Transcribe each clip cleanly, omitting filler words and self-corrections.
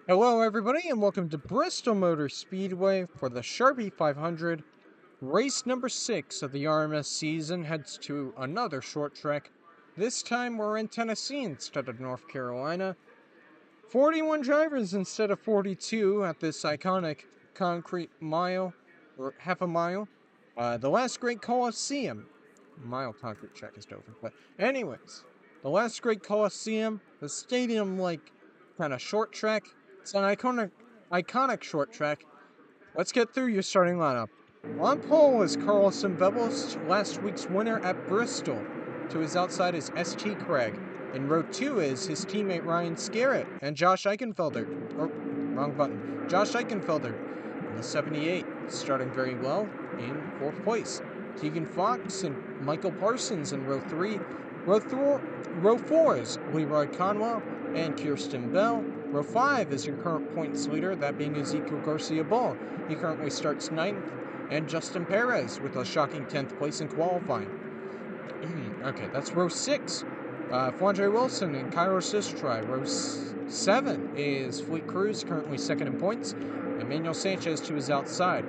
Hello everybody and welcome to Bristol Motor Speedway for the Sharpie 500. Race number 6 of the RMS season heads to another short track. This time we're in Tennessee instead of North Carolina. 41 drivers instead of 42 at this iconic concrete mile, or half a mile. The last great Coliseum. Mile concrete track is over, but anyways. The last great Coliseum, the stadium-like kind of short track. It's an iconic short track. Let's get through your starting lineup. On pole is Carlson Vebles, last week's winner at Bristol. To his outside is S.T. Craig. In row 2 is his teammate Ryan Scarrett and Josh Eichenfelder. Oh, wrong button. Josh Eichenfelder in the 78, starting very well in 4th place. Tegan Fox and Michael Parsons in row 3. Row 4 is Leroy Conwell and Kirsten Bell. Row 5 is your current points leader, that being Ezekiel Garcia-Ball. He currently starts 9th, and Justin Perez with a shocking 10th place in qualifying. Okay, that's row 6. Flandre Wilson and Cairo Sistri. Row 7 is Fleet Cruz, currently 2nd in points. Emmanuel Sanchez to his outside.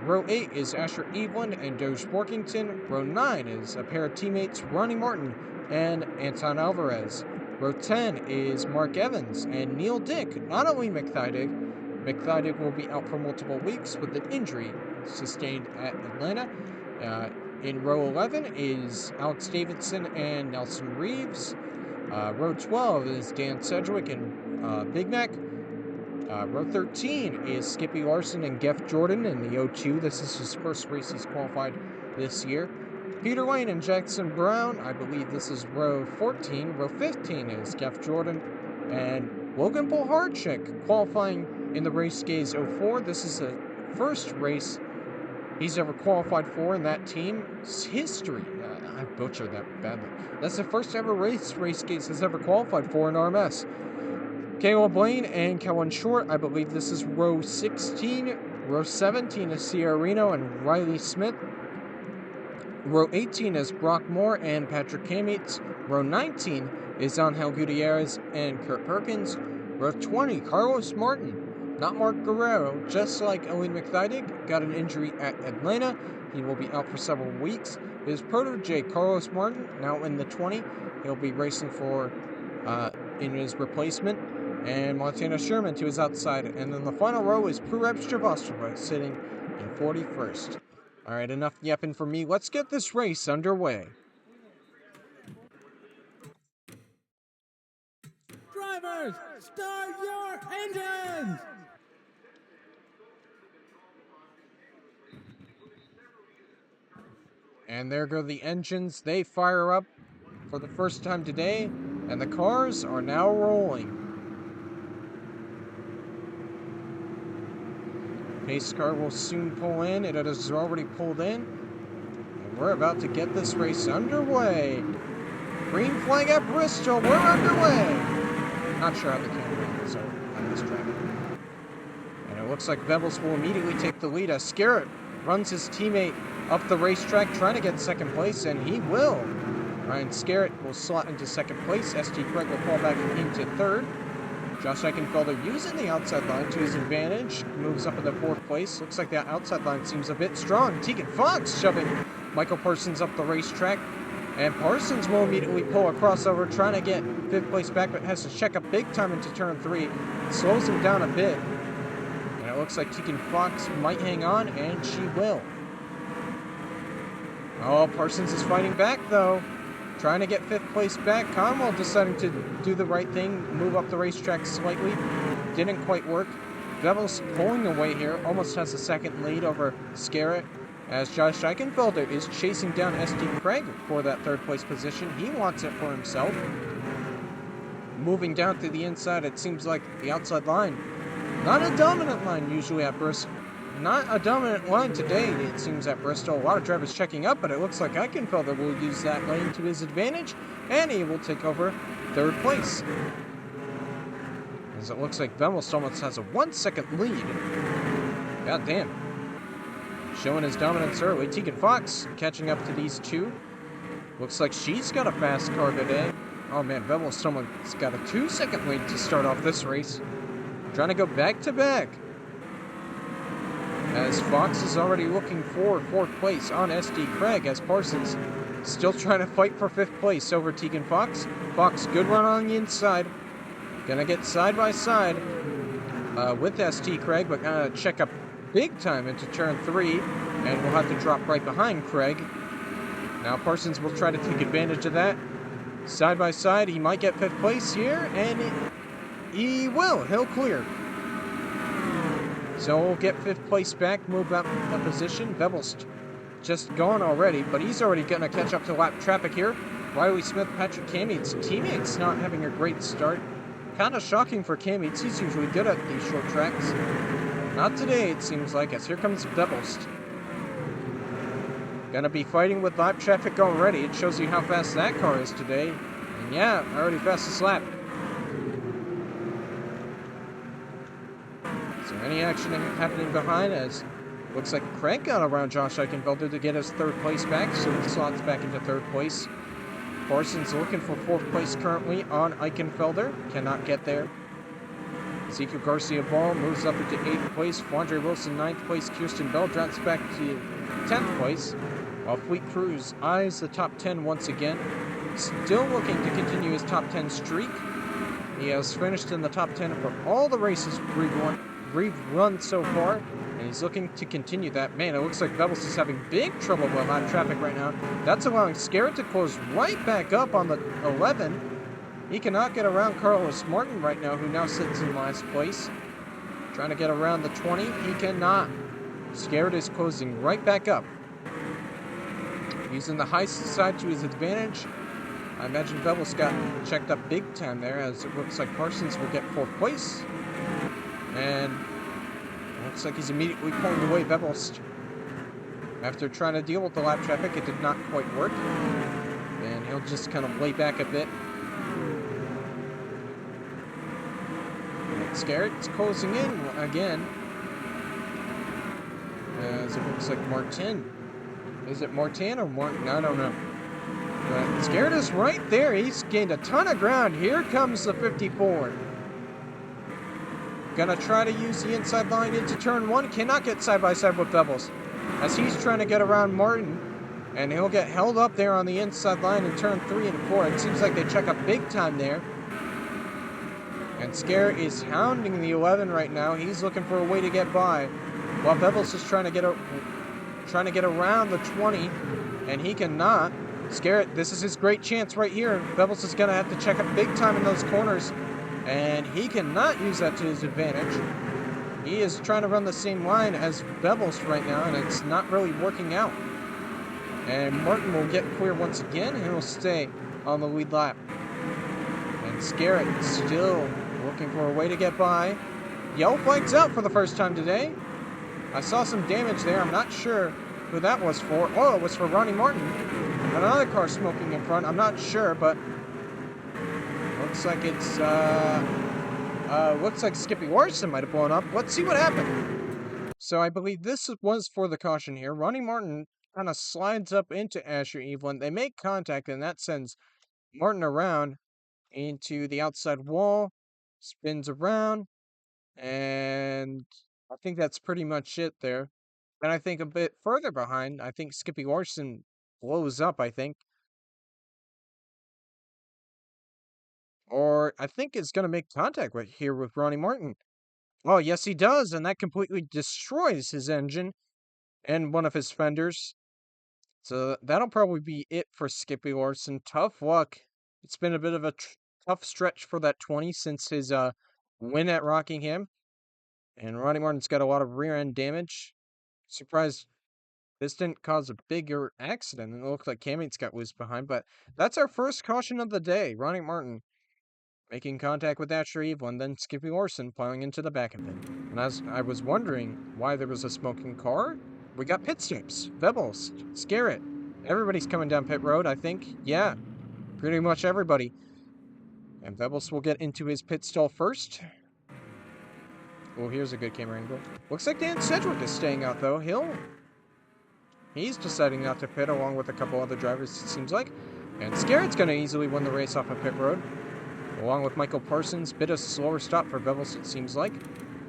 Row 8 is Asher Evelyn and Doge Workington. Row 9 is a pair of teammates, Ronnie Martin and Anton Alvarez. Row 10 is Mark Evans and Neil Dick, not only McThydig. McThydig will be out for multiple weeks with an injury sustained at Atlanta. In row 11 is Alex Davidson and Nelson Reeves. Row 12 is Dan Sedgwick and Big Mac. Row 13 is Skippy Larson and Geoff Jordan in the O2. This is his first race he's qualified this year. Peter Lane and Jackson Brown, I believe this is row 14. Row 15 is Geoff Jordan and Logan Polharczyk qualifying in the Race Gaze 04. This is the first race he's ever qualified for in that team's history. I butchered that badly. That's the first ever race Gaze has ever qualified for in RMS. Caleb Blaine and Kellen Short, I believe this is row 16. Row 17 is Sierra Reno and Riley Smith. Row 18 is Brock Moore and Patrick Kamitz. Row 19 is Angel Gutierrez and Kurt Perkins. Row 20, Carlos Martin, not Mark Guerrero, just like Owen McThydig, got an injury at Atlanta. He will be out for several weeks. His protege, Carlos Martin, now in the 20. He'll be racing for in his replacement. And Montana Sherman to his outside. And then the final row is Pureb Stravostova sitting in 41st. Alright, enough yapping for me. Let's get this race underway. Drivers, start your engines! And there go the engines. They fire up for the first time today. And the cars are now rolling. Pace car will soon pull in. It has already pulled in. And we're about to get this race underway. Green flag at Bristol. We're underway. Not sure how the camera is on this track. And it looks like Vebles will immediately take the lead as Scarrett runs his teammate up the racetrack trying to get 2nd place, and he will. Ryan Scarrett will slot into 2nd place. S.T. Craig will fall back into 3rd. Josh Eichenfelder using the outside line to his advantage. Moves up into 4th place. Looks like that outside line seems a bit strong. Tegan Fox shoving Michael Parsons up the racetrack. And Parsons will immediately pull a crossover, trying to get 5th place back, but has to check up big time into turn 3. Slows him down a bit. And it looks like Tegan Fox might hang on, and she will. Oh, Parsons is fighting back, though. Trying to get 5th place back. Conwell deciding to do the right thing, move up the racetrack slightly. Didn't quite work. Vebles pulling away here, almost has a 2nd lead over Scarrett, as Josh Eichenfelder is chasing down S.T. Craig for that 3rd place position. He wants it for himself. Moving down to the inside, it seems like the outside line. Not a dominant line usually at Bristol. Not a dominant line today, it seems, at Bristol. A lot of drivers checking up, but it looks like Eichenfelder will use that lane to his advantage, and he will take over 3rd place. As it looks like Vebles almost has a 1-second lead. God damn. Showing his dominance early. Tegan Fox catching up to these two. Looks like she's got a fast car today. Oh man, Vebles someone's got a 2-second lead to start off this race. trying to go back to back. As Fox is already looking for 4th place on SD Craig, as Parsons still trying to fight for 5th place over Tegan Fox. Fox, good run on the inside. Gonna get side by side with ST Craig, but gonna check up big time into turn 3, and we'll have to drop right behind Craig. Now Parsons will try to take advantage of that. Side by side, he might get 5th place here, and he will. He'll clear. So we'll get 5th place back, move up a position. Bevel's just gone already, but he's already going to catch up to lap traffic here. Riley Smith, Patrick Cammead's teammates not having a great start. Kind of shocking for Cammead. He's usually good at these short tracks. Not today, it seems like, as here comes Bevelst. Gonna be fighting with lap traffic already. It shows you how fast that car is today. And yeah, already fastest lap. Is there any action happening behind, as looks like Craig got around Josh Eichenfelder to get his 3rd place back, so he slots back into 3rd place. Parsons looking for 4th place currently on Eichenfelder. Cannot get there. Ezekiel Garcia Ball moves up into 8th place. Fondre Wilson 9th place. Kirsten Bell drops back to 10th place. While Fleet Cruz eyes the top 10 once again. Still looking to continue his top 10 streak. He has finished in the top 10 for all the races we've run so far, and he's looking to continue that. Man, it looks like Bevels is having big trouble with lap traffic right now. That's allowing Scarrett to close right back up on the 11. He cannot get around Carlos Martin right now, who now sits in last place. Trying to get around the 20. He cannot. Scarrett is closing right back up. Using the high side to his advantage. I imagine Bevels got checked up big time there, as it looks like Parsons will get 4th place. And it looks like he's immediately pulling away Bevels. After trying to deal with the lap traffic, it did not quite work. And he'll just kind of lay back a bit. Scarrett's closing in again. As it looks like Martin. Is it Martin or Martin? I don't know. But Scarrett is right there. He's gained a ton of ground. Here comes the 54. Gonna try to use the inside line into turn 1. Cannot get side by side with Bevels, as he's trying to get around Martin. And he'll get held up there on the inside line in turn 3 and 4. It seems like they check up big time there. And Scarrett is hounding the 11 right now. He's looking for a way to get by, while Bevels is trying to get around the 20, and he cannot. Scarrett, this is his great chance right here. Bevels is gonna have to check up big time in those corners, and he cannot use that to his advantage. He is trying to run the same line as Bevels right now, and it's not really working out. And Martin will get clear once again, and he'll stay on the lead lap. And Scarrett still looking for a way to get by. Yellow flag's out for the first time today. I saw some damage there. I'm not sure who that was for. Oh, it was for Ronnie Martin. Another car smoking in front. I'm not sure, but looks like it's looks like Skippy Larson might have blown up. Let's see what happened. So I believe this was for the caution here. Ronnie Martin kind of slides up into Asher Evelyn. They make contact, and that sends Martin around into the outside wall, spins around, and I think that's pretty much it there. And I think a bit further behind, I think Skippy Larson blows up, I think. Or I think it's going to make contact right here with Ronnie Martin. Oh, yes, he does, and that completely destroys his engine and one of his fenders. So that'll probably be it for Skippy Larson. Tough luck. It's been a bit of a tough stretch for that 20 since his win at Rockingham. And Ronnie Martin's got a lot of rear end damage. Surprised this didn't cause a bigger accident. It looked like Cammead's got loose behind, but that's our first caution of the day. Ronnie Martin making contact with Asher Evelyn, then Skippy Larson plowing into the back of it. And as I was wondering why there was a smoking car, we got pit stops. Bevels, Scarrett. Everybody's coming down pit road, I think. Yeah, pretty much everybody. And Bevels will get into his pit stall first. Oh, here's a good camera angle. Looks like Dan Sedgwick is staying out, though. He's deciding not to pit, along with a couple other drivers, it seems like. And Scarrett's going to easily win the race off of pit road. along with Michael Parsons. Bit of slower stop for Vemos, it seems like.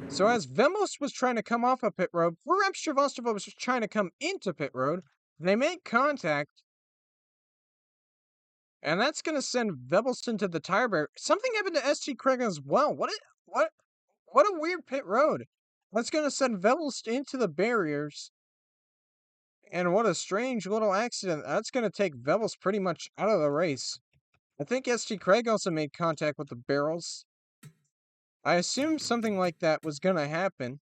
So as Vemos was trying to come off a pit road, Vrem Shrivastava was trying to come into pit road. They made contact. And that's going to send Vebelson to the tire barrier. Something happened to ST Craig as well. What a weird pit road. That's going to send Vebelson into the barriers. And what a strange little accident. That's going to take Vebels pretty much out of the race. I think ST Craig also made contact with the barrels. I assumed something like that was going to happen,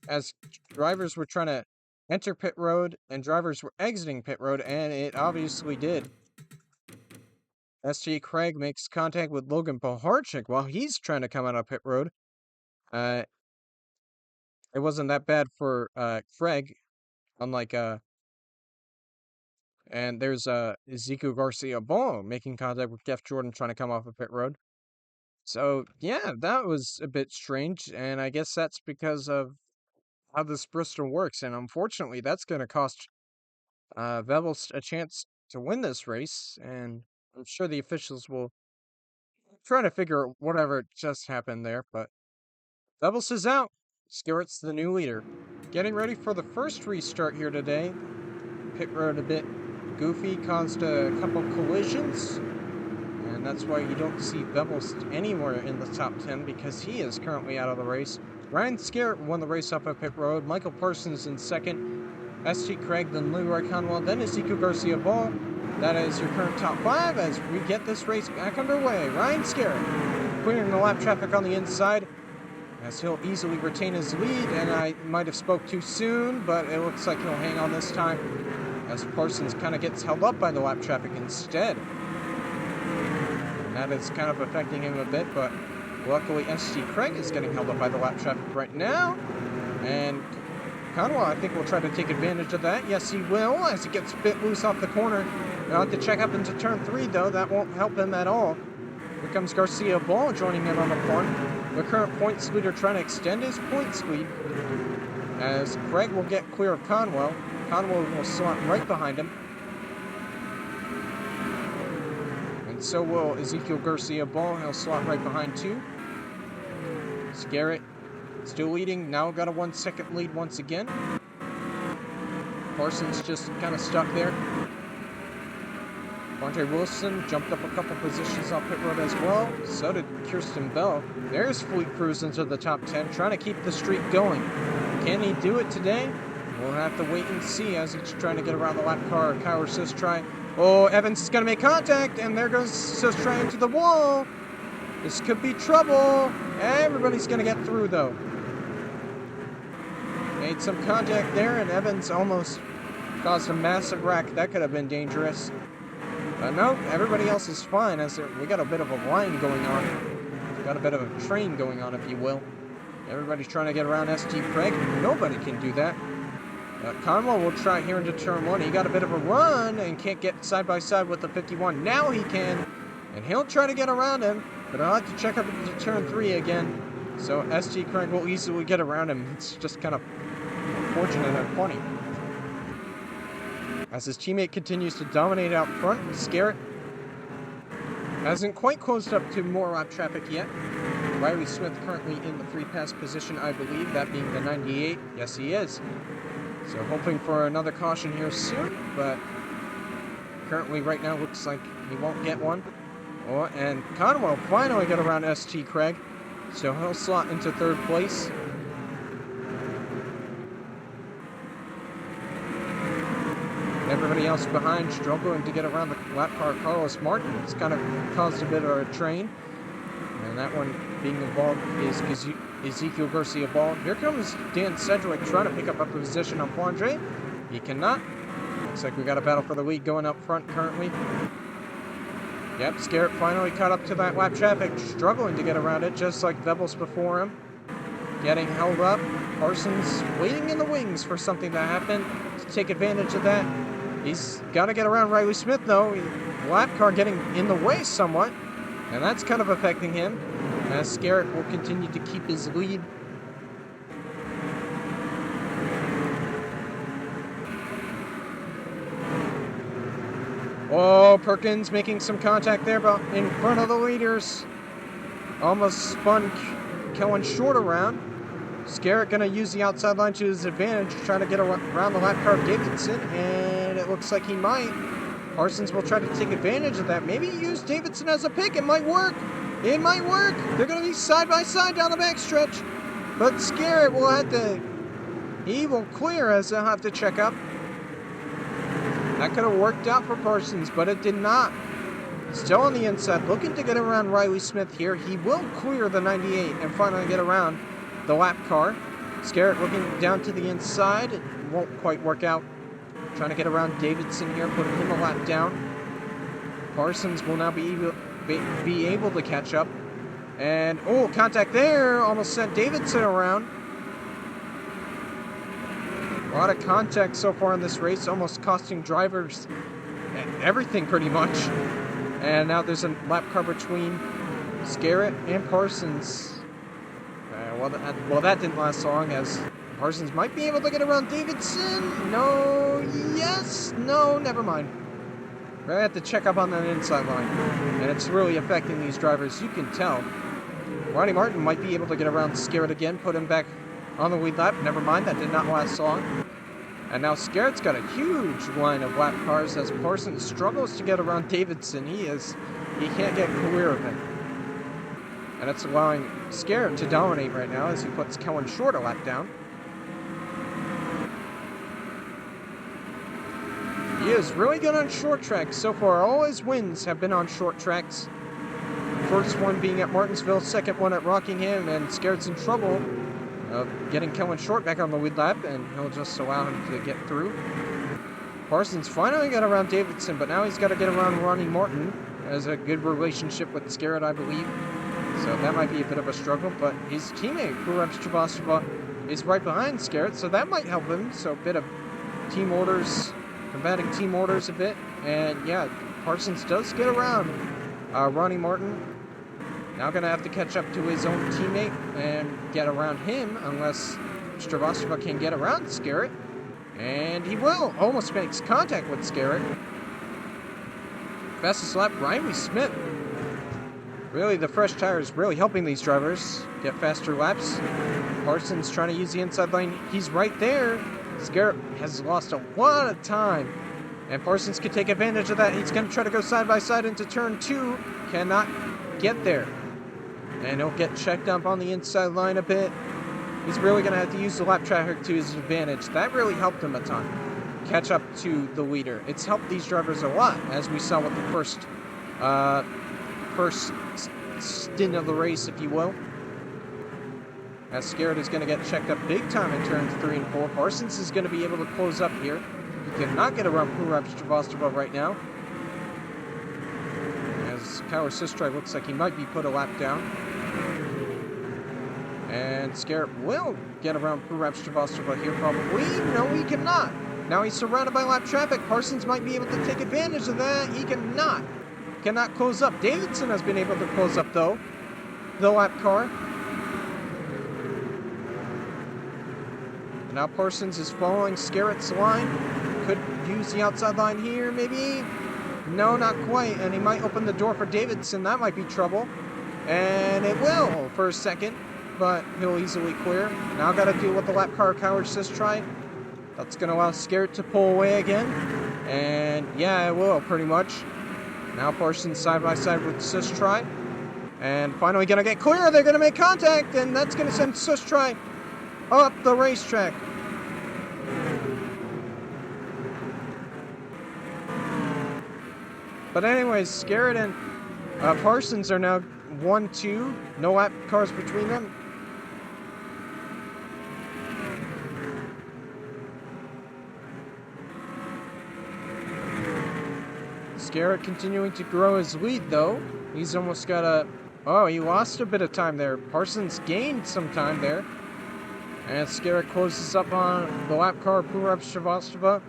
as drivers were trying to enter pit road and drivers were exiting pit road, and it obviously did. ST Craig makes contact with Logan Poharchik while he's trying to come out of pit road. It wasn't that bad for Craig, unlike and there's Ezekiel Garcia Ball making contact with Jeff Jordan trying to come off of pit road. So yeah, that was a bit strange, and I guess that's because of how this Bristol works, and unfortunately that's going to cost Vebels a chance to win this race, and I'm sure the officials will try to figure out whatever just happened there, but Vebels is out. Skerritt's the new leader. Getting ready for the first restart here today. Pit road a bit goofy, caused a couple collisions, and that's why you don't see Vebels anywhere in the top 10, because he is currently out of the race. Ryan Skerritt won the race off of pit road. Michael Parsons in second. ST Craig, then Leroy Conwell, then Ezekiel Garcia Ball. That is your current top 5 as we get this race back underway. Ryan Skerritt clearing the lap traffic on the inside, as he'll easily retain his lead, and I might have spoke too soon, but it looks like he'll hang on this time, as Parsons kind of gets held up by the lap traffic instead. And that is kind of affecting him a bit, but luckily ST Craig is getting held up by the lap traffic right now, and Conwell, I think, will try to take advantage of that. Yes, he will, as he gets a bit loose off the corner. He'll have to check up into turn 3, though. That won't help him at all. Here comes Garcia Ball joining in on the front. The current points leader trying to extend his points lead, as Craig will get clear of Conwell. Conwell will slot right behind him. And so will Ezekiel Garcia Ball. He'll slot right behind too. Skerritt still leading, now got a 1 second lead once again. Parsons just kind of stuck there. Andre Wilson jumped up a couple positions off pit road as well. So did Kirsten Bell. There's Fleet Cruz into the top 10, trying to keep the streak going. Can he do it today? We'll have to wait and see, as he's trying to get around the lap car. Kyler Sistry. Oh, Evans is going to make contact, and there goes Sistry into the wall. This could be trouble. Everybody's going to get through, though. Made some contact there, and Evans almost caused a massive wreck. That could have been dangerous. But no, everybody else is fine, as we got a bit of a line going on. Got a bit of a train going on, if you will. Everybody's trying to get around ST Craig. Nobody can do that. Conwell will try here into turn 1. He got a bit of a run and can't get side by side with the 51. Now he can, and he'll try to get around him, but I'll have to check up into turn 3 again. So ST Craig will easily get around him. It's just kind of unfortunate and funny. As his teammate continues to dominate out front, Skerritt hasn't quite closed up to more lap traffic yet. Riley Smith currently in the 3-pass position, I believe, that being the 98. Yes, he is. So hoping for another caution here soon, but currently right now looks like he won't get one. Oh, and Conwell finally got around ST Craig, so he'll slot into 3rd place. Everybody else behind struggling to get around the lap car. Carlos Martin has kind of caused a bit of a train. And that one being involved is Ezekiel Garcia Ball. Here comes Dan Sedgwick trying to pick up a position on Flandre. He cannot. Looks like we got a battle for the lead going up front currently. Yep, Skerritt finally caught up to that lap traffic, struggling to get around it, just like Vebels before him. Getting held up. Parsons waiting in the wings for something to happen to take advantage of that. He's got to get around Riley Smith, though. Lap car getting in the way somewhat, and that's kind of affecting him, as Skerritt will continue to keep his lead. Oh, Perkins making some contact there, but in front of the leaders. Almost spun Kellen Short around. Scarrett going to use the outside line to his advantage, trying to get around the lap car of Davidson, and it looks like he might. Parsons will try to take advantage of that. Maybe use Davidson as a pick. It might work. It might work. They're going to be side by side down the backstretch. But Scarrett will have to... He will clear as he'll have to check up. That could have worked out for Parsons, but it did not. Still on the inside, looking to get around Riley Smith here. He will clear the 98 and finally get around the lap car. Scarrett looking down to the inside. It won't quite work out. Trying to get around Davidson here, putting him a lap down. Parsons will now be able to catch up. And, oh, contact there. Almost sent Davidson around. A lot of contact so far in this race, almost costing drivers everything pretty much. And now there's a lap car between Scarrett and Parsons. Well, that didn't last long, as Parsons might be able to get around Davidson. No, yes, no, never mind. I have to check up on that inside line, and it's really affecting these drivers. You can tell. Ronnie Martin might be able to get around Scarrett again, put him back on the lead lap. Never mind, that did not last long. And now Scarrett's got a huge line of lap cars as Parsons struggles to get around Davidson. He can't get clear of him. And it's allowing Scarrett to dominate right now as he puts Kellen Short a lap down. He is really good on short tracks so far. All his wins have been on short tracks. First one being at Martinsville, second one at Rockingham, and Scarrett's in trouble of getting Kellen Short back on the lead lap, and he'll just allow him to get through. Parsons finally got around Davidson, but now he's got to get around Ronnie Martin. Has a good relationship with Scarrett, I believe. So that might be a bit of a struggle, but his teammate, Kurab Stravastava, is right behind Scarrett, so that might help him. So a bit of team orders, combating team orders a bit. And yeah, Parsons does get around Ronnie Martin. Now going to have to catch up to his own teammate and get around him, unless Stravastava can get around Scarrett. And he will. Almost makes contact with Scarrett. Fastest lap, Riley Smith. Really, the fresh tires really helping these drivers get faster laps. Parsons trying to use the inside lane. He's right there. Scarrett has lost a lot of time. And Parsons can take advantage of that. He's going to try to go side by side into turn 2. Cannot get there. And he'll get checked up on the inside line a bit. He's really going to have to use the lap traffic to his advantage. That really helped him a ton. Catch up to the leader. It's helped these drivers a lot, as we saw with the first stint of the race, if you will. As Scarrett is going to get checked up big time in turns 3 and 4. Parsons is going to be able to close up here. He cannot get around Kurab Stravastava right now. As Power Sistri looks like he might be put a lap down. And Scarrett will get around Kurab Stravastava here probably. No, he cannot. Now he's surrounded by lap traffic. Parsons might be able to take advantage of that. He cannot. Cannot close up. Davidson has been able to close up, though. The lap car. Now Parsons is following Scarrett's line. Could use the outside line here, maybe. No, not quite. And he might open the door for Davidson. That might be trouble. And it will for a second. But he'll easily clear. Now got to deal with the lap car Power Sistri. That's going to allow Scarrett to pull away again. And yeah, it will, pretty much. Now Parsons side by side with Sistri. And finally going to get clear. They're going to make contact. And that's going to send Sistri up the racetrack. But anyways, Scarrett and Parsons are now 1-2. No lap cars between them. Scarrett continuing to grow his lead, though. He's almost got a... Oh, he lost a bit of time there. Parsons gained some time there. And Scarrett closes up on the lap car, Kurab Stravastava.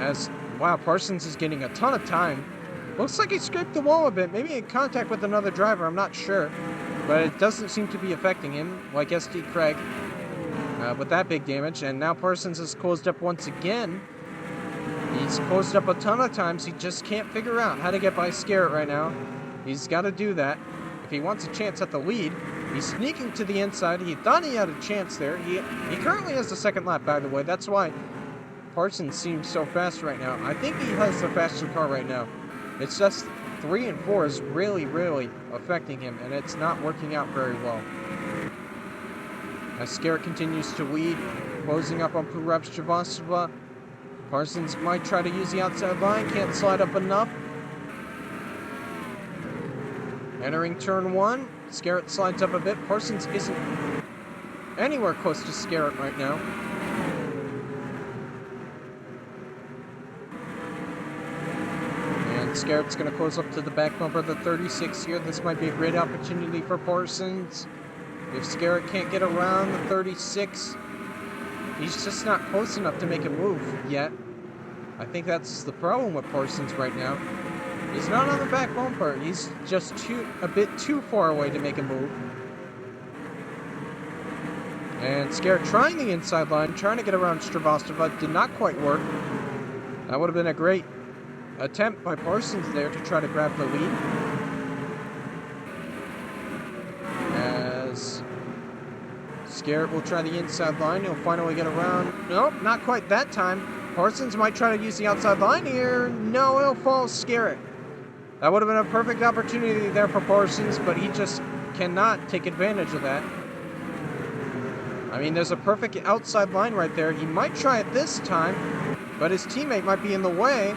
As, wow, Parsons is getting a ton of time. Looks like he scraped the wall a bit. Maybe in contact with another driver, I'm not sure. But it doesn't seem to be affecting him, like SD Craig, with that big damage. And now Parsons has closed up once again. He's closed up a ton of times. He just can't figure out how to get by Scarrett right now. He's got to do that if he wants a chance at the lead. He's sneaking to the inside. He thought he had a chance there. He currently has the second lap, by the way. That's why Parsons seems so fast right now. I think he has the faster car right now. It's just 3 and 4 is really, really affecting him, and it's not working out very well. As Scarrett continues to lead, closing up on Javasova. Parsons might try to use the outside line, can't slide up enough. Entering turn 1, Scarrett slides up a bit. Parsons isn't anywhere close to Scarrett right now. And Scarrett's going to close up to the back bumper of the 36 here. This might be a great opportunity for Parsons. If Scarrett can't get around the 36, he's just not close enough to make a move yet. I think that's the problem with Parsons right now. He's not on the back bumper. He's just a bit too far away to make a move. And Scarrett trying the inside line, trying to get around Stravostova. Did not quite work. That would have been a great attempt by Parsons there to try to grab the lead. As Scarrett will try the inside line. He'll finally get around. Nope, not quite that time. Parsons might try to use the outside line here. No, he'll fall Scarrett. That would have been a perfect opportunity there for Parsons, but he just cannot take advantage of that. I mean, there's a perfect outside line right there. He might try it this time, but his teammate might be in the way.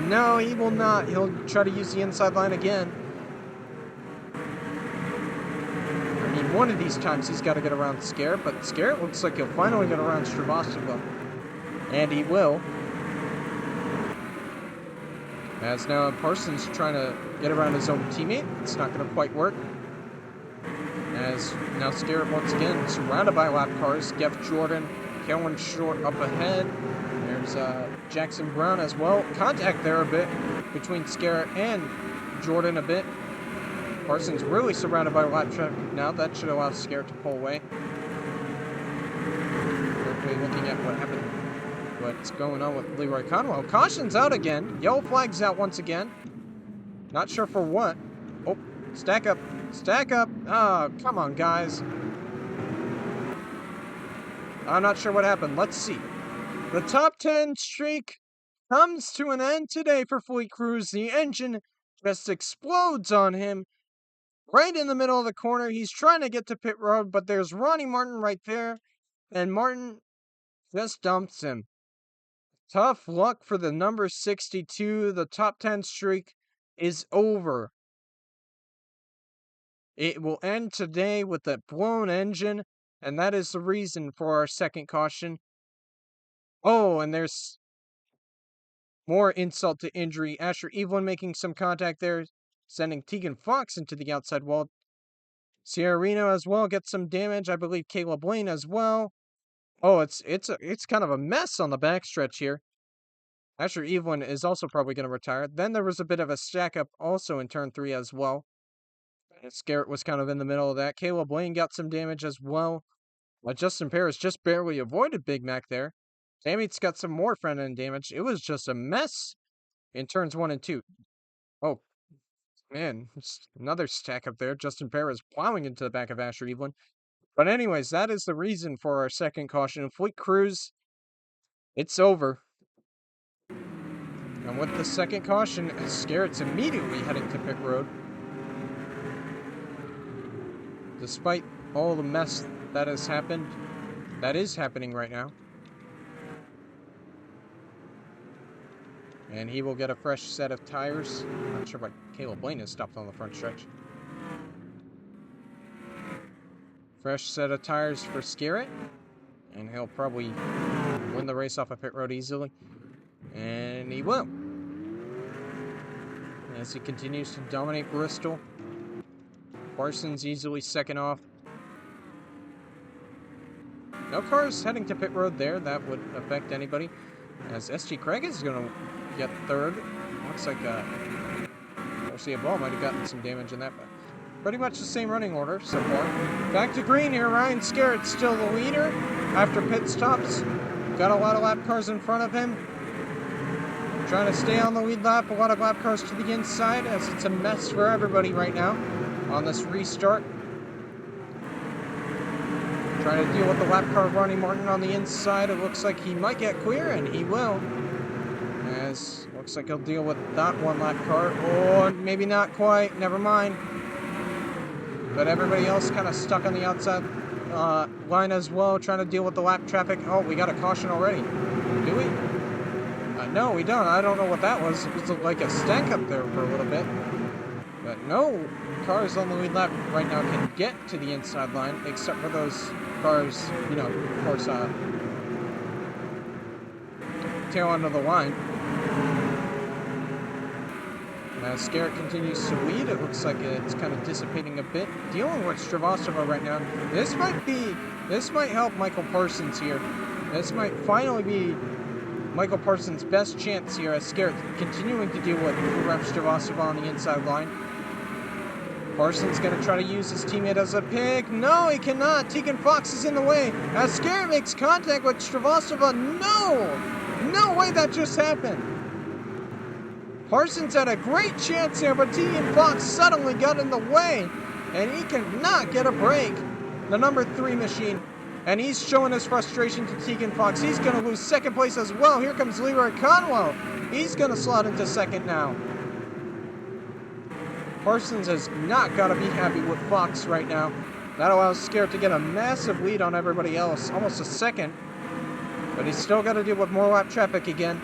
No, he will not. He'll try to use the inside line again. I mean, one of these times he's got to get around Scarrett, but Scarrett looks like he'll finally get around Stravostova. And he will. As now Parsons trying to get around his own teammate. It's not going to quite work. As now Scarrett once again surrounded by lap cars. Jeff Jordan, Kellen Short up ahead. There's Jackson Brown as well. Contact there a bit between Scarrett and Jordan a bit. Parsons really surrounded by lap traffic now. That should allow Scarrett to pull away. Quickly looking at what happened. What's going on with Leroy Conwell. Caution's out again. Yellow flag's out once again. Not sure for what. Oh, stack up. Stack up. Oh, come on, guys. I'm not sure what happened. Let's see. The top 10 streak comes to an end today for Fleet Cruz. The engine just explodes on him. Right in the middle of the corner. He's trying to get to pit road, but there's Ronnie Martin right there. And Martin just dumps him. Tough luck for the number 62. The top 10 streak is over. It will end today with a blown engine, and that is the reason for our second caution. Oh, and there's more insult to injury. Asher Evelyn making some contact there, sending Tegan Fox into the outside wall. Sierra Reno as well gets some damage. I believe Caleb Lane as well. Oh, it's kind of a mess on the backstretch here. Asher Evelyn is also probably going to retire. Then there was a bit of a stack up also in turn 3 as well. Scarrett was kind of in the middle of that. Caleb Lane got some damage as well. Justin Paris just barely avoided Big Mac there. Tamit's got some more front end damage. It was just a mess in turns 1 and 2. Oh, man. Another stack up there. Justin Paris plowing into the back of Asher Evelyn. But anyways, that is the reason for our second caution. Fleet Cruz, it's over. And with the second caution, Scarrett's immediately heading to pit road. Despite all the mess that has happened, that is happening right now. And he will get a fresh set of tires. I'm not sure why Caleb Blaine has stopped on the front stretch. Fresh set of tires for Scarrett. And he'll probably win the race off of pit road easily. And he will. As he continues to dominate Bristol. Parsons easily second off. No cars heading to pit road there. That would affect anybody. As SG Craig is going to get third. Looks like Garcia Ball might have gotten some damage in that, but pretty much the same running order so far. Back to green here. Ryan Scarrett's still the leader after pit stops. Got a lot of lap cars in front of him. trying to stay on the lead lap. A lot of lap cars to the inside as it's a mess for everybody right now on this restart. Trying to deal with the lap car of Ronnie Martin on the inside. It looks like he might get clear, and he will. As looks like he'll deal with that one lap car. Oh, maybe not quite. Never mind. But everybody else kind of stuck on the outside line as well, trying to deal with the lap traffic. Oh, we got a caution already. Do we? No, we don't. I don't know what that was. It was like a stank up there for a little bit. But no cars on the lead lap right now can get to the inside line, except for those cars, you know, of course, tail end of the line. As Scarrett continues to lead, it looks like it's kind of dissipating a bit. Dealing with Stravostova right now. This might help Michael Parsons here. This might finally be Michael Parsons' best chance here as Scarrett continuing to deal with Stravostova on the inside line. Parsons going to try to use his teammate as a pick. No, he cannot. Tegan Fox is in the way. As Scarrett makes contact with Stravostova. No way that just happened. Parsons had a great chance here, but Tegan Fox suddenly got in the way, and he cannot get a break. The number 3 machine, and he's showing his frustration to Tegan Fox. He's going to lose second place as well. Here comes Leroy Conwell. He's going to slot into second now. Parsons has not got to be happy with Fox right now. That allows Scarrett to get a massive lead on everybody else, almost a second. But he's still got to deal with more lap traffic again.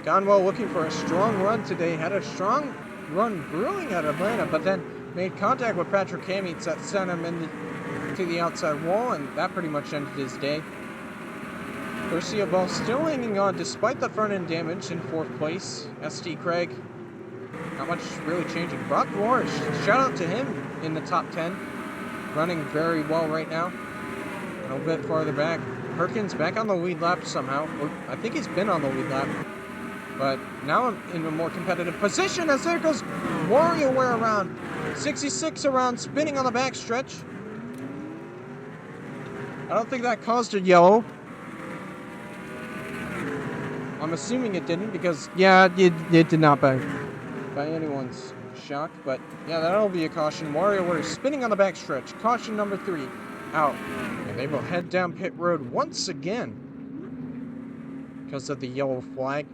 Conwell looking for a strong run today. Had a strong run brewing at Atlanta, but then made contact with Patrick Hammeets that sent him to the outside wall, and that pretty much ended his day. Garcia Ball still hanging on despite the front end damage in 4th place. ST Craig, not much really changing. Brock Lorish, shout out to him in the top 10. Running very well right now. A little bit farther back. Perkins back on the lead lap somehow. I think he's been on the lead lap. But now I'm in a more competitive position as there goes WarioWare around. 66 around, spinning on the backstretch. I don't think that caused a yellow. I'm assuming it didn't because, yeah, it did not by anyone's shock. But, yeah, that'll be a caution. WarioWare spinning on the backstretch. Caution number 3 out. And they will head down pit road once again because of the yellow flag.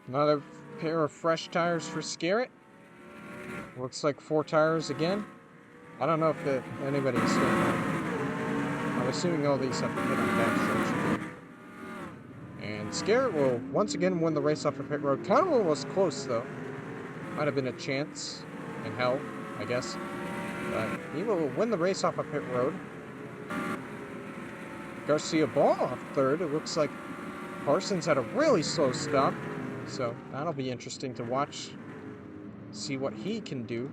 Another pair of fresh tires for Scarrett. Looks like 4 tires again. I don't know if anybody's still on. I'm assuming all these have to hit on the backstretch. And Scarrett will once again win the race off of pit road. Conwell was close though. Might have been a chance in hell, I guess. But he will win the race off of pit road. Garcia Ball off 3rd. It looks like Parsons had a really slow stop. So that'll be interesting to watch. See what he can do.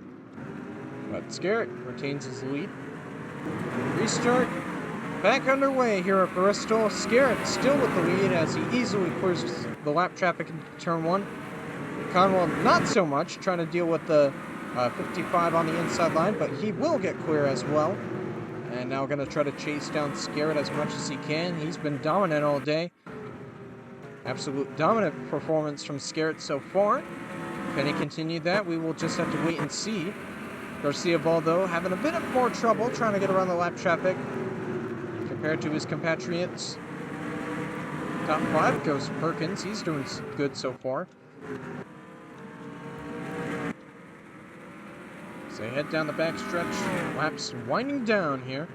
But Scarrett retains his lead. Restart back underway here at Bristol. Scarrett still with the lead as he easily clears the lap traffic into turn 1. Conwell not so much, trying to deal with the 55 on the inside line, but he will get clear as well. And now going to try to chase down Scarrett as much as he can. He's been dominant all day. Absolute dominant performance from Scarrett so far. Can he continue that? We will just have to wait and see. Garcia Ball, though, having a bit of more trouble trying to get around the lap traffic compared to his compatriots. Top 5 goes Perkins. He's doing good so far. So they head down the backstretch. Laps winding down here.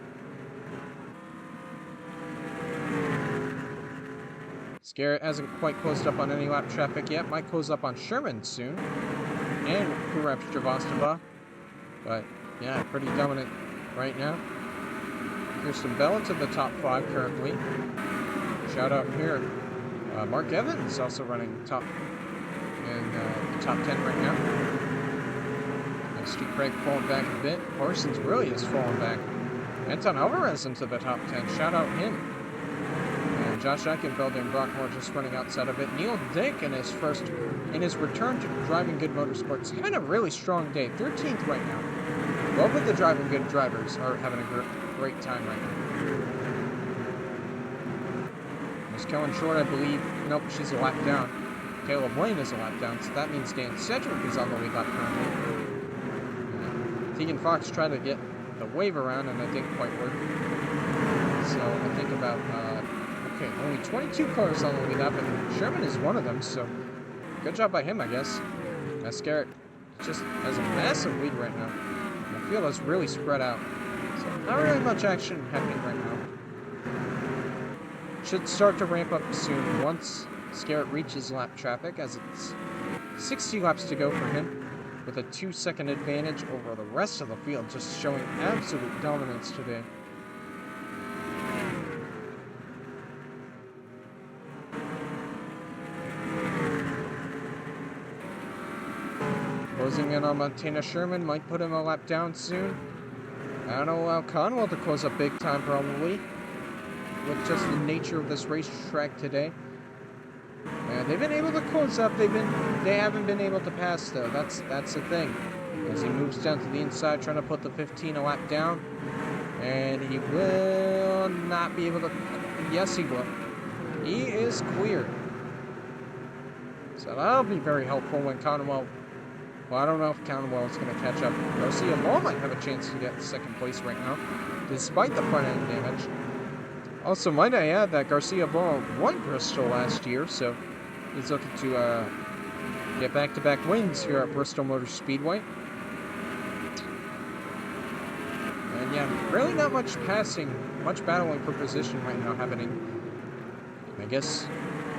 Scarrett hasn't quite closed up on any lap traffic yet. Might close up on Sherman soon. And Kurap Stravostova. But, yeah, pretty dominant right now. Kirsten Bell into the top 5 currently. Shout out here. Mark Evans also running top in the top 10 right now. Stu Craig falling back a bit. Parsons really is falling back. Anton Alvarez into the top 10. Shout out him. And Josh Eichenfelder and Brock Moore just running outside of it. Neil Dick in his return to Driving Good Motorsports, having a really strong day. 13th right now. Both of the Driving Good drivers are having a great time right now. There's Kellen Short, I believe. Nope, she's a lap down. Caleb Lane is a lap down, so that means Dan Sedgwick is on the lead lap currently. Tegan Fox tried to get the wave around, and that didn't quite work. So I think about, okay, only 22 cars on the lead lap, and Sherman is one of them, so good job by him, I guess. Garrett just has a massive lead right now. The field is really spread out, so not really much action happening right now. Should start to ramp up soon once Scarrett reaches lap traffic, as it's 60 laps to go for him, with a 2-second advantage over the rest of the field, just showing absolute dominance today. Closing in on Montana Sherman, might put him a lap down soon. I don't allow Conwell to close up big time, probably, with just the nature of this racetrack today. And they've been able to close up. They haven't been able to pass, though. That's the thing. As he moves down to the inside, trying to put the 15 a lap down, and he will not be able to. Yes, he will. He is cleared. So that'll be very helpful when Conwell. Well, I don't know if Conwell is going to catch up. Garcia Ball might have a chance to get second place right now, despite the front end damage. Also, might I add that Garcia Ball won Bristol last year, so he's looking to get back-to-back wins here at Bristol Motor Speedway. And yeah, really not much passing, much battling for position right now happening. I guess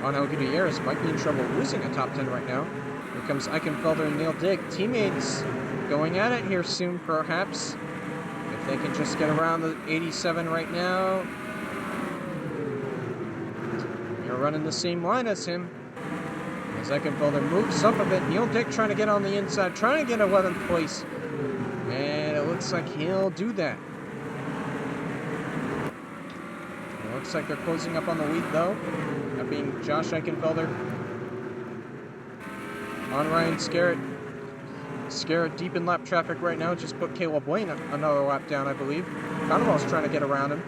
Angel Gutierrez might be in trouble losing a top 10 right now. Here comes Eichenfelder and Neil Dick, teammates going at it here soon, perhaps. If they can just get around the 87 right now. Running the same line as him. As Eichenfelder moves up a bit, Neil Dick trying to get on the inside, trying to get 11th place. And it looks like he'll do that. It looks like they're closing up on the lead, though. That being Josh Eichenfelder. On Ryan Scarrett. Scarrett deep in lap traffic right now. Just put Caleb Lane another lap down, I believe. Conwell's trying to get around him.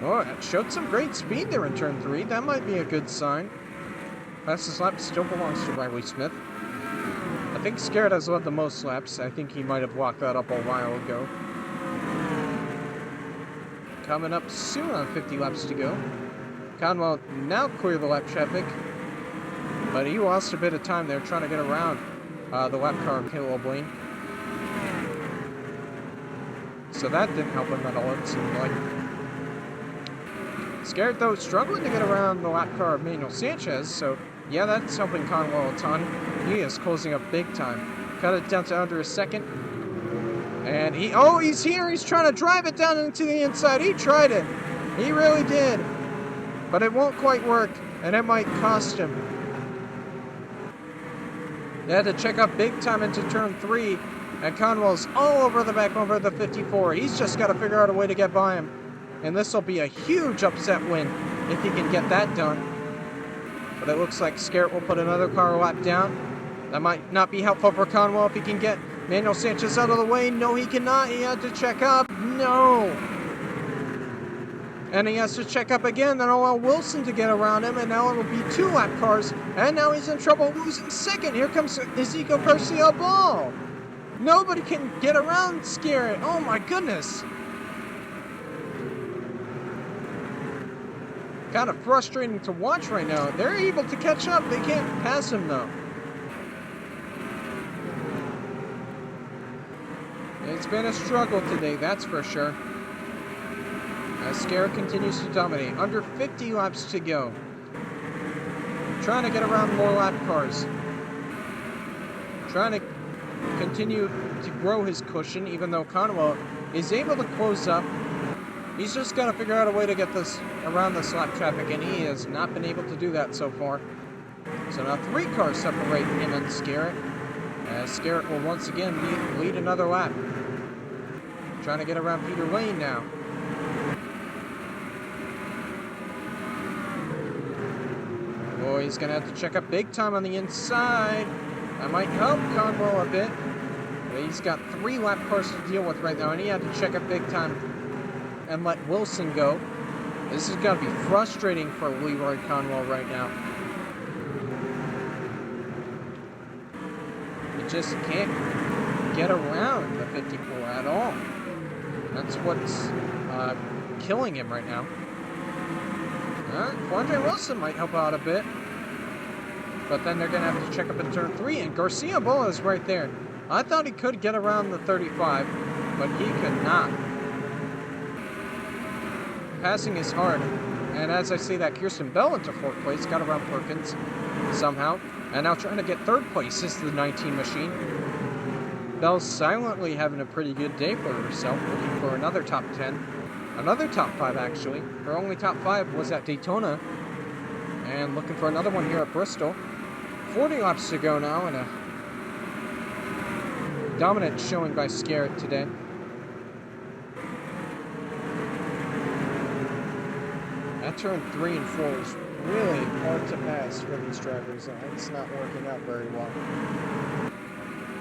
Oh, it showed some great speed there in turn 3. That might be a good sign. Fastest lap still belongs to Riley Smith. I think Scarrett has led the most laps. I think he might have locked that up a while ago. Coming up soon on 50 laps to go. Conwell now clear the lap traffic, but he lost a bit of time there trying to get around the lap car of Caleb Lane. So that didn't help him at all, it seemed like. Scarrett, though, struggling to get around the lap car of Manuel Sanchez, so yeah, that's helping Conwell a ton. He is closing up big time. Cut it down to under a second. And he's here, he's trying to drive it down into the inside. He tried it. He really did. But it won't quite work, and it might cost him. They had to check up big time into turn 3, and Conwell's all over the back over the 54. He's just got to figure out a way to get by him. And this will be a huge upset win if he can get that done. But it looks like Scarrett will put another car a lap down. That might not be helpful for Conwell if he can get Manuel Sanchez out of the way. No, he cannot. He had to check up. No. And he has to check up again. Then allow Wilson to get around him. And now it will be 2 lap cars. And now he's in trouble losing second. Here comes Ezekiel Garcia Ball. Nobody can get around Scarrett. Oh my goodness. Kind of frustrating to watch right now. They're able to catch up. They can't pass him, though. It's been a struggle today, that's for sure. As Scarrett continues to dominate. Under 50 laps to go. Trying to get around more lap cars. Trying to continue to grow his cushion, even though Conwell is able to close up. He's just got to figure out a way to get this around the lap traffic, and he has not been able to do that so far. So now 3 cars separate him and Scarrett, as Scarrett will once again lead another lap. Trying to get around Peter Lane now. Oh, he's going to have to check up big time on the inside. That might help Conwell a bit. But he's got 3 lap cars to deal with right now, and he had to check up big time and let Wilson go. This is going to be frustrating for Leroy Conwell right now. He just can't get around the 54 at all. That's what's killing him right now. Quandre Wilson might help out a bit. But then they're going to have to check up in turn 3. And Garcia Bola is right there. I thought he could get around the 35, but he could not. Passing is hard. And as I say that, Kirsten Bell into 4th place, got around Perkins somehow. And now trying to get 3rd place is the 19 machine. Bell's silently having a pretty good day for herself, looking for another top 10. Another top 5, actually. Her only top 5 was at Daytona. And looking for another one here at Bristol. 40 laps to go now, and a dominant showing by Scarrett today. That turn 3 and 4 is really hard to pass for these drivers. It's not working out very well.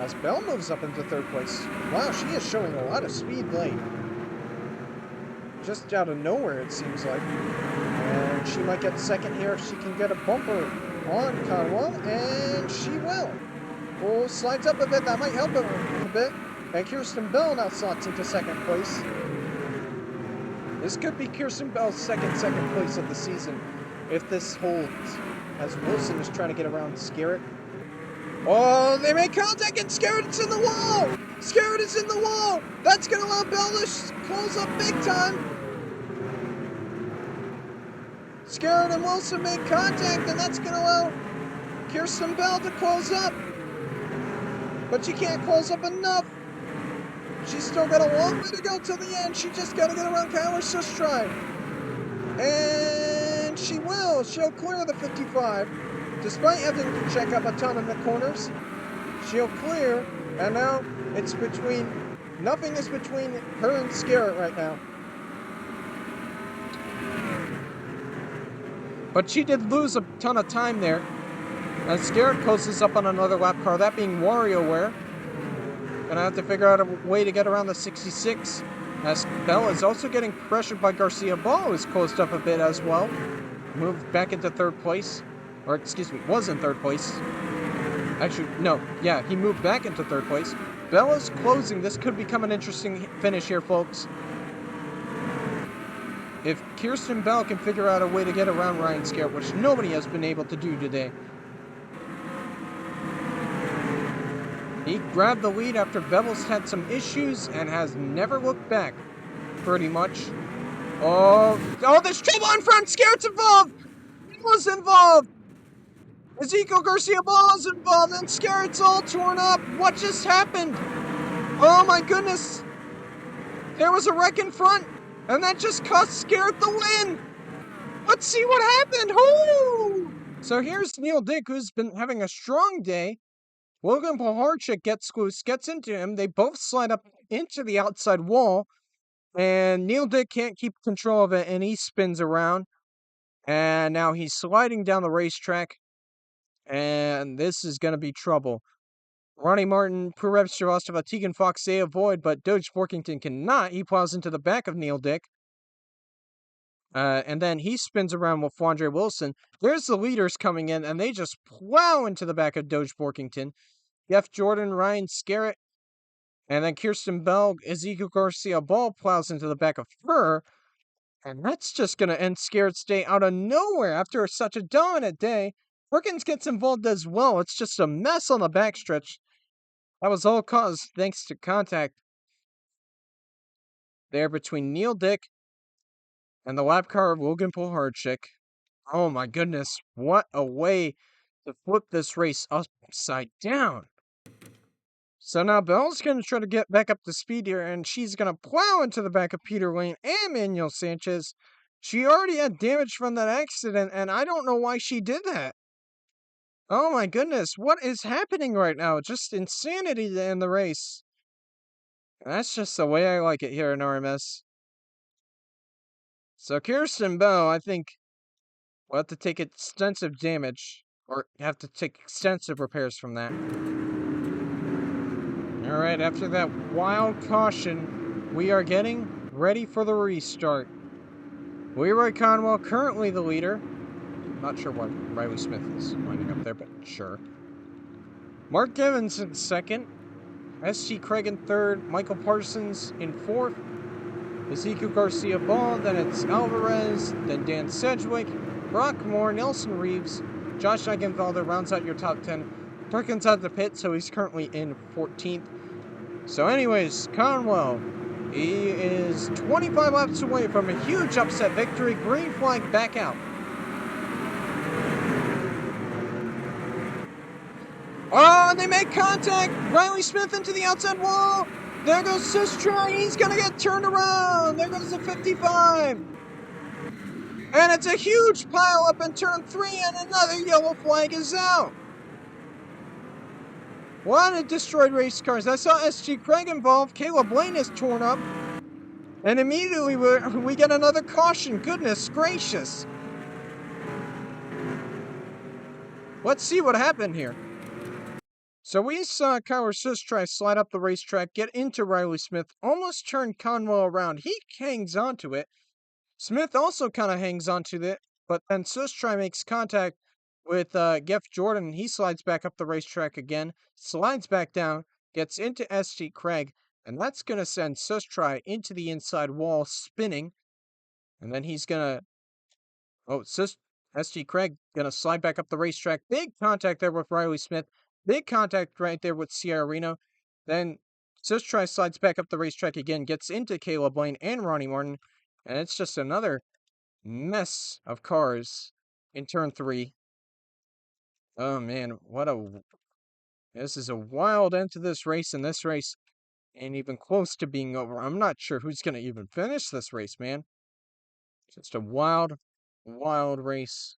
As Bell moves up into 3rd place. Wow, she is showing a lot of speed late. Just out of nowhere, it seems like. And she might get 2nd here if she can get a bumper on Conwell, and she will. Oh, slides up a bit. That might help a bit. And Kirsten Bell now slots into 2nd place. This could be Kirsten Bell's second place of the season if this holds, as Wilson is trying to get around Scarrett. Oh, they make contact, and Scarrett's in the wall! Scarrett is in the wall! That's going to allow Bell to close up big time. Scarrett and Wilson make contact, and that's going to allow Kirsten Bell to close up. But she can't close up enough. She's still got a long way to go till the end. She just got to get around Kyler Sustride. And she will. She'll clear the 55. Despite having to check up a ton in the corners, she'll clear. And now it's nothing is between her and Scarrett right now. But she did lose a ton of time there. As Scarrett closes up on another lap car, that being WarioWare. Gonna have to figure out a way to get around the 66. As Bell is also getting pressured by Garcia Ball, who's closed up a bit as well. Moved back into 3rd place. Or, excuse me, was in 3rd place. Actually, no. Yeah, he moved back into 3rd place. Bell is closing. This could become an interesting finish here, folks. If Kirsten Bell can figure out a way to get around Ryan Scarrett, which nobody has been able to do today. He grabbed the lead after Bevel's had some issues and has never looked back, pretty much. Oh, there's trouble in front! Scarrett's involved! He was involved! Ezekiel Garcia Ball is involved, and Scarrett's all torn up! What just happened? Oh my goodness! There was a wreck in front, and that just cost Scarrett the win! Let's see what happened! Woo! So here's Neil Dick, who's been having a strong day. Logan Paharchik gets loose, gets into him. They both slide up into the outside wall. And Neil Dick can't keep control of it, and he spins around. And now he's sliding down the racetrack. And this is going to be trouble. Ronnie Martin, Purev Srivastava, Tegan Fox, they avoid, but Doge Borkington cannot. He plows into the back of Neil Dick. And then he spins around with Quandre Wilson. There's the leaders coming in, and they just plow into the back of Doge Borkington. Jeff Jordan, Ryan Scarrett, and then Kirsten Bell, Ezekiel Garcia Ball plows into the back of her. And that's just going to end Scarrett's day out of nowhere after such a dominant day. Perkins gets involved as well. It's just a mess on the backstretch. That was all caused thanks to contact there between Neil Dick and the lap car of Logan Paharchik. Oh my goodness, what a way to flip this race upside down. So now Belle's going to try to get back up to speed here, and she's going to plow into the back of Peter Lane and Manuel Sanchez. She already had damage from that accident, and I don't know why she did that. Oh my goodness, what is happening right now? Just insanity in the race. And that's just the way I like it here in RMS. So Kirsten Bell, I think We'll have to take extensive damage, or have to take extensive repairs from that. Alright, after that wild caution, we are getting ready for the restart. Leroy Conwell currently the leader. Not sure why Riley Smith is winding up there, but sure. Mark Evans in second. S.G. Craig in third. Michael Parsons in fourth. Ezekiel Garcia Ball. Then it's Alvarez. Then Dan Sedgwick. Brock Moore. Nelson Reeves. Josh Eigenvalder rounds out your top 10. Perkins out the pit, so he's currently in 14th. So anyways, Conwell, he is 25 laps away from a huge upset victory. Green flag back out. Oh, and they make contact. Riley Smith into the outside wall. There goes Sistra. He's going to get turned around. There goes the 55. And it's a huge pile up in turn 3, and another yellow flag is out. What a destroyed race cars. I saw S.G. Craig involved. Caleb Lane is torn up. And immediately we get another caution. Goodness gracious. Let's see what happened here. So we saw Kyler Sistra slide up the racetrack, get into Riley Smith, almost turn Conwell around. He hangs onto it. Smith also kind of hangs onto it, but then Sistra makes contact with Geoff Jordan. He slides back up the racetrack again, slides back down, gets into S.G. Craig, and that's going to send Sistra into the inside wall, spinning. And then he's going to... Oh, S.G. Craig going to slide back up the racetrack. Big contact there with Riley Smith. Big contact right there with Sierra Reno. Then Sistra slides back up the racetrack again, gets into Caleb Lane and Ronnie Martin. And it's just another mess of cars in turn 3. Oh man, this is a wild end to this race, and this race ain't even close to being over. I'm not sure who's going to even finish this race, man. Just a wild race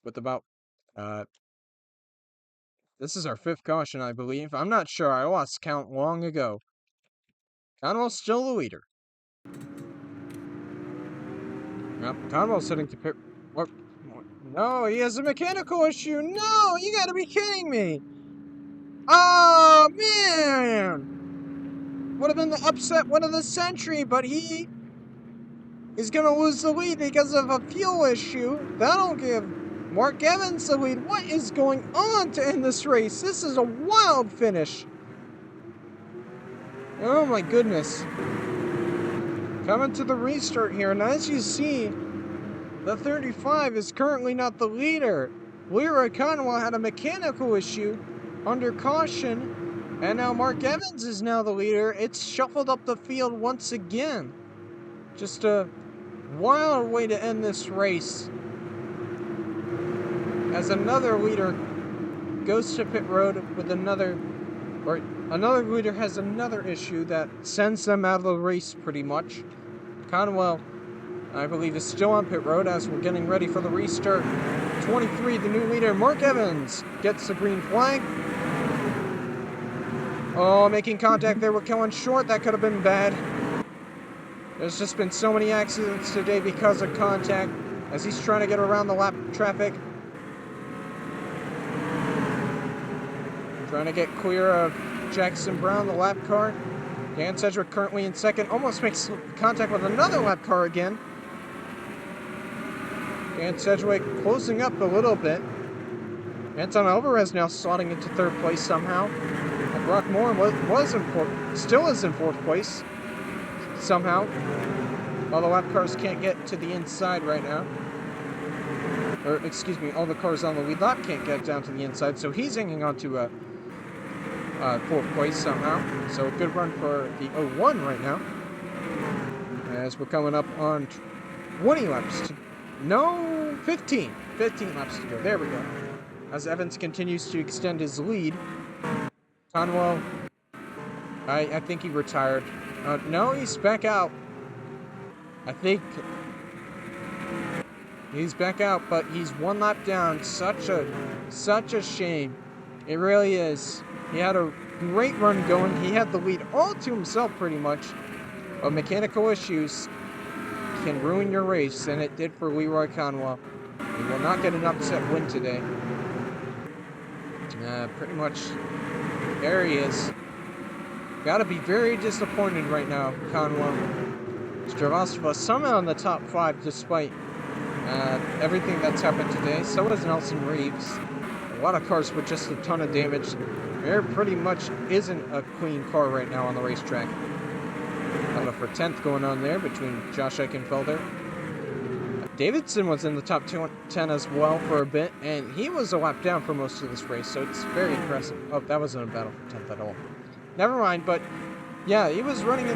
with about, this is our 5th caution, I believe. I'm not sure. I lost count long ago. Conwell's still the leader. Yep, Conwell's heading to pit. What? No, he has a mechanical issue. No, you gotta be kidding me. Oh, man. Would have been the upset win of the century, but he is going to lose the lead because of a fuel issue. That'll give Mark Evans the lead. What is going on to end this race? This is a wild finish. Oh, my goodness. Coming to the restart here, and as you see, the 35 is currently not the leader. Leroy Conwell had a mechanical issue under caution, and now Mark Evans is now the leader. It's shuffled up the field once again. Just a wild way to end this race, as another leader goes to pit road with another leader has another issue that sends them out of the race pretty much. Conwell, I believe, is still on pit road as we're getting ready for the restart. 23, the new leader, Mark Evans, gets the green flag. Oh, making contact there with Kellen Short. That could have been bad. There's just been so many accidents today because of contact as he's trying to get around the lap traffic. Trying to get clear of Jackson Brown, the lap car. Dan Sedgwick currently in second. Almost makes contact with another lap car again. Dan Sedgwick closing up a little bit. Anton Alvarez now slotting into 3rd place somehow. And Brock Moore still is in 4th place somehow. All the lap cars can't get to the inside right now. Or, excuse me, all the cars on the lead lap can't get down to the inside, so he's hanging on to 4th place somehow. So a good run for the 01 right now. As we're coming up on 20 laps. 15 laps to go. There we go. As Evans continues to extend his lead. Conwell, I think he retired. No, he's back out. I think he's back out, but he's 1 lap down. Such a shame. It really is. He had a great run going. He had the lead all to himself pretty much. But mechanical issues can ruin your race, and it did for Leroy Conwell. He will not get an upset win today. Pretty much, there he is. Gotta be very disappointed right now, Conwell. Stravostova somehow in the top 5 despite everything that's happened today. So is Nelson Reeves. A lot of cars with just a ton of damage. There pretty much isn't a clean car right now on the racetrack. Battle for 10th going on there between Josh Eichenfelder. Davidson was in the top 10 as well for a bit, and he was a lap down for most of this race, so it's very impressive. Oh, that wasn't a battle for 10th at all. Never mind, but yeah, he was running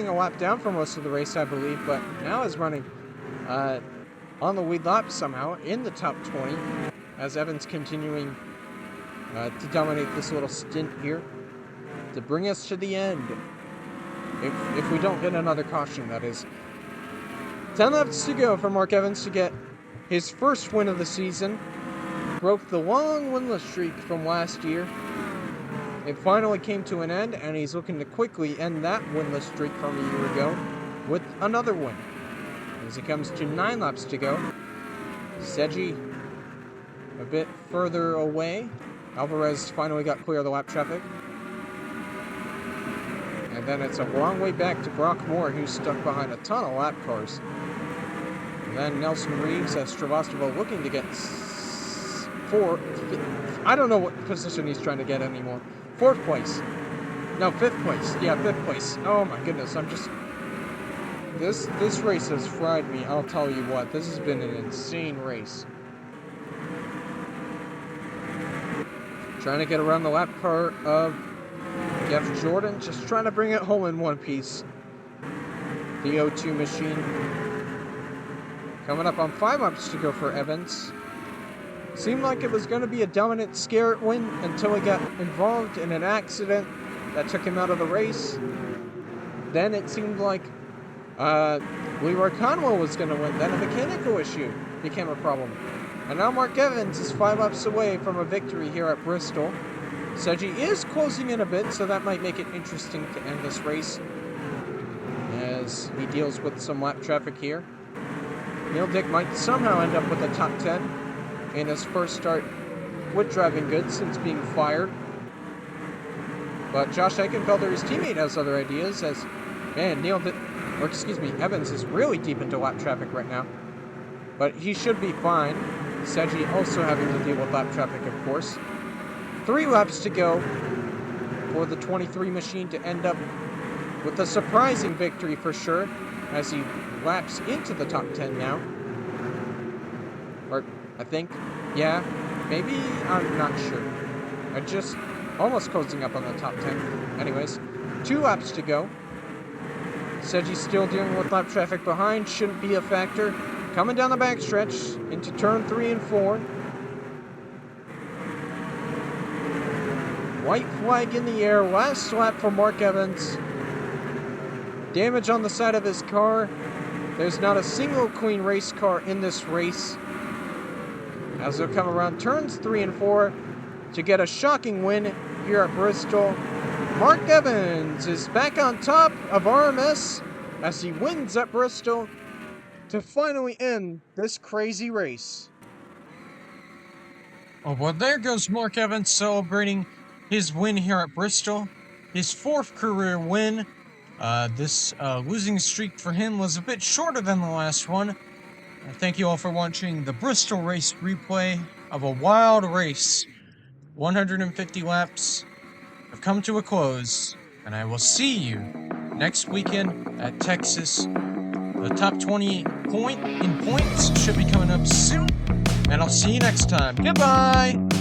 a lap down for most of the race, I believe, but now is running on the lead lap somehow in the top 20, as Evans continuing to dominate this little stint here to bring us to the end. If we don't get another caution, that is. 10 laps to go for Mark Evans to get his first win of the season. Broke the long winless streak from last year. It finally came to an end, and he's looking to quickly end that winless streak from a year ago with another win. As it comes to 9 laps to go. Seji a bit further away. Alvarez finally got clear of the lap traffic. And then it's a long way back to Brock Moore, who's stuck behind a ton of lap cars. And then Nelson Reeves as Stravostova looking to get 4th. I don't know what position he's trying to get anymore. 4th place. No, 5th place. Yeah, 5th place. Oh my goodness, I'm just... This race has fried me, I'll tell you what. This has been an insane race. Trying to get around the lap car of Jeff Jordan, just trying to bring it home in one piece. The O2 machine. Coming up on 5 laps to go for Evans. Seemed like it was going to be a dominant scare win until he got involved in an accident that took him out of the race. Then it seemed like Leroy Conwell was going to win. Then a mechanical issue became a problem. And now Mark Evans is 5 laps away from a victory here at Bristol. Seji is closing in a bit, so that might make it interesting to end this race as he deals with some lap traffic here. Neil Dick might somehow end up with a top 10 in his first start with driving good since being fired. But Josh Eichenfelder, his teammate, has other ideas as, man, Evans is really deep into lap traffic right now. But he should be fine. Seji also having to deal with lap traffic, of course. 3 laps to go for the 23 machine to end up with a surprising victory for sure, as he laps into the top 10 now. Or, I think, yeah, maybe, I'm not sure. I just almost closing up on the top 10. Anyways, 2 laps to go. Seji's still dealing with lap traffic behind, shouldn't be a factor. Coming down the backstretch into turn 3 and 4. White flag in the air, last lap for Mark Evans. Damage on the side of his car. There's not a single clean race car in this race. As they'll come around turns 3 and 4 to get a shocking win here at Bristol. Mark Evans is back on top of RMS as he wins at Bristol to finally end this crazy race. Oh, well, there goes Mark Evans celebrating his win here at Bristol. His 4th career win. This losing streak for him was a bit shorter than the last one. Thank you all for watching the Bristol race replay of a wild race. 150 laps have come to a close, and I will see you next weekend at Texas. The top 20 points should be coming up soon, and I'll see you next time. Goodbye!